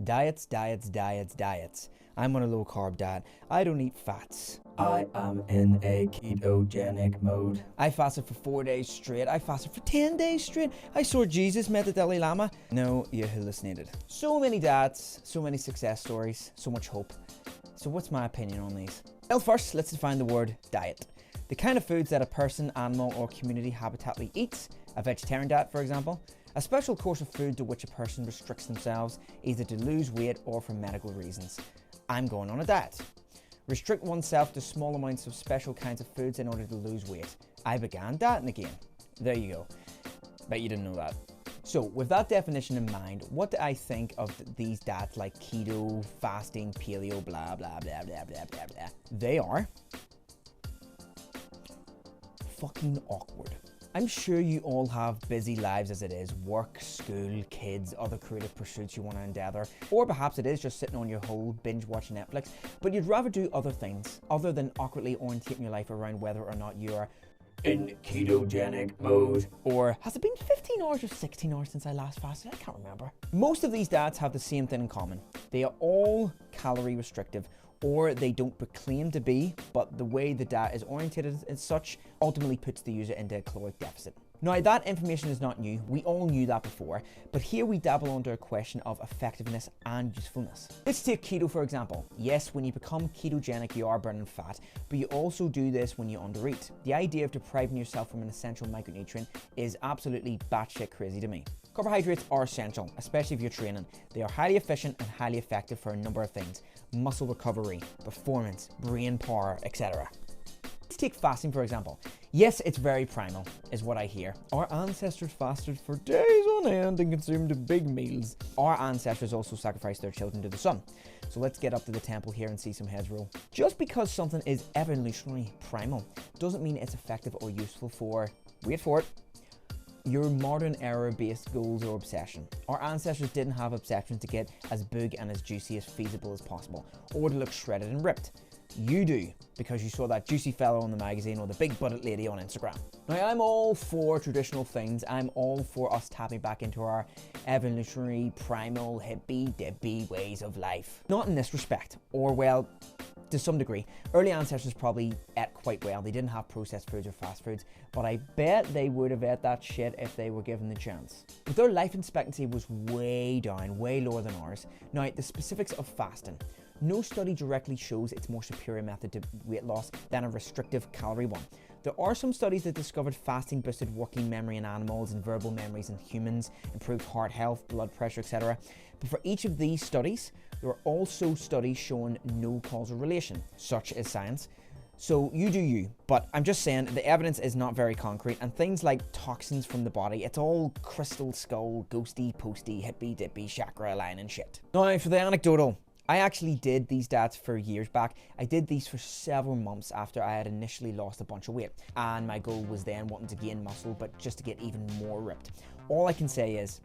Diets, diets, diets, diets. I'm on a low carb diet. I don't eat fats. I am in a ketogenic mode. I fasted for 4 days straight. I fasted for 10 days straight. I saw Jesus, met the Dalai Lama. No, you hallucinated. So many diets, so many success stories, so much hope. So what's my opinion on these? Well, first, let's define the word diet. The kind of foods that a person, animal, or community habitatly eats. A vegetarian diet, for example. A special course of food to which a person restricts themselves, either to lose weight or for medical reasons. I'm going on a diet. Restrict oneself to small amounts of special kinds of foods in order to lose weight. I began dieting again. There you go. Bet you didn't know that. So, with that definition in mind, what do I think of these diets like keto, fasting, paleo, blah, blah, blah, blah, blah, blah, blah? They are fucking awkward. I'm sure you all have busy lives as it is, work, school, kids, other creative pursuits you want to endeavour, or perhaps it is just sitting on your hole binge watching Netflix, but you'd rather do other things other than awkwardly orientating your life around whether or not you are in ketogenic mode. Or has it been 15 hours or 16 hours since I last fasted? I can't remember. Most of these diets have the same thing in common. They are all calorie restrictive, or they don't proclaim to be, but the way the diet is orientated as such ultimately puts the user into a caloric deficit. Now, that information is not new. We all knew that before, but here we dabble under a question of effectiveness and usefulness. Let's take keto, for example. Yes, when you become ketogenic, you are burning fat, but you also do this when you undereat. The idea of depriving yourself from an essential micronutrient is absolutely batshit crazy to me. Carbohydrates are essential, especially if you're training. They are highly efficient and highly effective for a number of things: muscle recovery, performance, brain power, etc. Let's take fasting, for example. Yes, it's very primal, is what I hear. Our ancestors fasted for days on end and consumed big meals. Our ancestors also sacrificed their children to the sun. So let's get up to the temple here and see some heads roll. Just because something is evolutionarily primal doesn't mean it's effective or useful for, wait for it, your modern era based goals or obsession. Our ancestors didn't have obsession to get as big and as juicy as feasible as possible, or to look shredded and ripped. You do, because you saw that juicy fellow on the magazine or the big butted lady on Instagram. Now, I'm all for traditional things. I'm all for us tapping back into our evolutionary, primal, hippie, dippy ways of life. Not in this respect, or well, to some degree. Early ancestors probably ate quite well. They didn't have processed foods or fast foods, but I bet they would have ate that shit if they were given the chance. But their life expectancy was way down, way lower than ours. Now, the specifics of fasting. No study directly shows it's more superior method to weight loss than a restrictive calorie one. There are some studies that discovered fasting boosted working memory in animals and verbal memories in humans, improved heart health, blood pressure, etc. But for each of these studies, there are also studies showing no causal relation, such as science. So you do you, but I'm just saying the evidence is not very concrete, and things like toxins from the body, it's all crystal skull, ghosty, posty, hippy dippy, chakra aligning shit. Now for the anecdotal. I actually did these diets for years back. I did these for several months after I had initially lost a bunch of weight, and my goal was then wanting to gain muscle, but just to get even more ripped. All I can say is,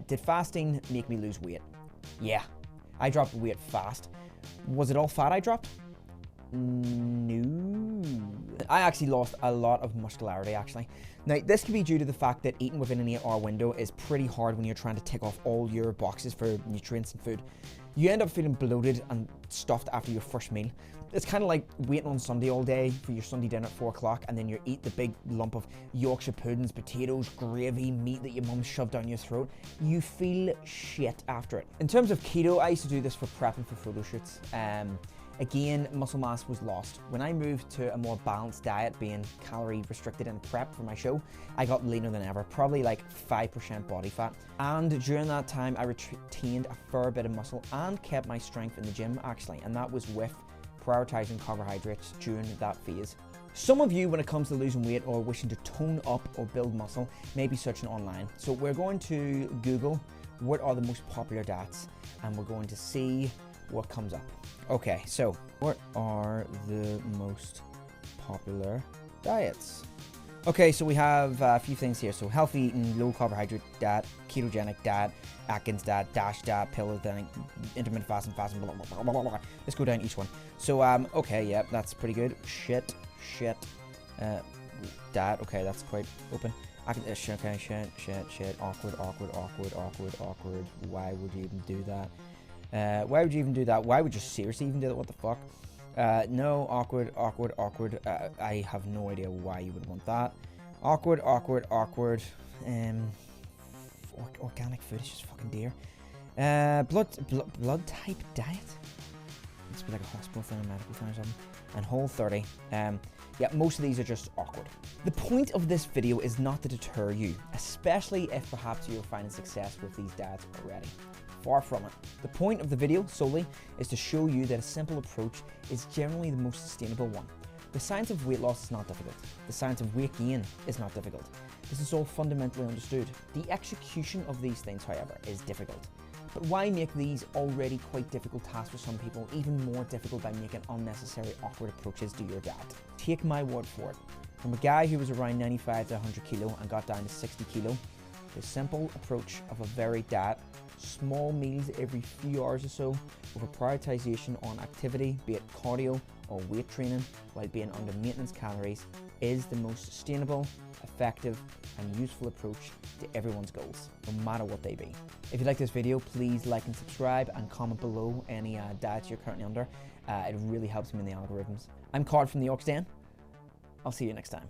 did fasting make me lose weight? Yeah, I dropped weight fast. Was it all fat I dropped? No. I actually lost a lot of muscularity actually. Now, this could be due to the fact that eating within an 8-hour window is pretty hard when you're trying to tick off all your boxes for nutrients and food. You end up feeling bloated and stuffed after your first meal. It's kind of like waiting on Sunday all day for your Sunday dinner at 4 o'clock, and then you eat the big lump of Yorkshire puddings, potatoes, gravy, meat that your mum shoved down your throat. You feel shit after it. In terms of keto, I used to do this for prepping for photo shoots. Again, muscle mass was lost. When I moved to a more balanced diet, being calorie restricted and prep for my show, I got leaner than ever, probably like 5% body fat. And during that time, I retained a fair bit of muscle and kept my strength in the gym actually, and that was with prioritizing carbohydrates during that phase. Some of you, when it comes to losing weight or wishing to tone up or build muscle, may be searching online. So we're going to Google what are the most popular diets, and we're going to see what comes up. Okay, so what are the most popular diets? Okay, so we have a few things here. So healthy eating, low carbohydrate diet, ketogenic diet, Atkins diet, DASH diet, paleo diet, intermittent fasting, blah, blah, blah, blah, blah. Let's go down each one. So, okay, yeah, that's pretty good. Shit, diet, okay, that's quite open. I can, shit, okay, shit, awkward. Why would you even do that? Why would you even do that? Why would you seriously even do that? What the fuck? No, awkward. I have no idea why you would want that. Awkward. Organic food is just fucking dear. Blood type diet. This would be like a hospital thing, a medical thing or something. And Whole30. Yeah, most of these are just awkward. The point of this video is not to deter you, especially if perhaps you're finding success with these diets already. Far from it. The point of the video solely is to show you that a simple approach is generally the most sustainable one. The science of weight loss is not difficult. The science of weight gain is not difficult. This is all fundamentally understood. The execution of these things, however, is difficult. But why make these already quite difficult tasks for some people even more difficult by making unnecessary awkward approaches to your diet? Take my word for it. From a guy who was around 95 to 100 kilo and got down to 60 kilo, the simple approach of a varied diet, small meals every few hours or so, with a prioritization on activity, be it cardio or weight training, while being under maintenance calories, is the most sustainable, effective and useful approach to everyone's goals, no matter what they be. If you like this video, please like and subscribe and comment below any diets you're currently under. It really helps me in the algorithms. I'm Card from the Orcs Den. I'll see you next time.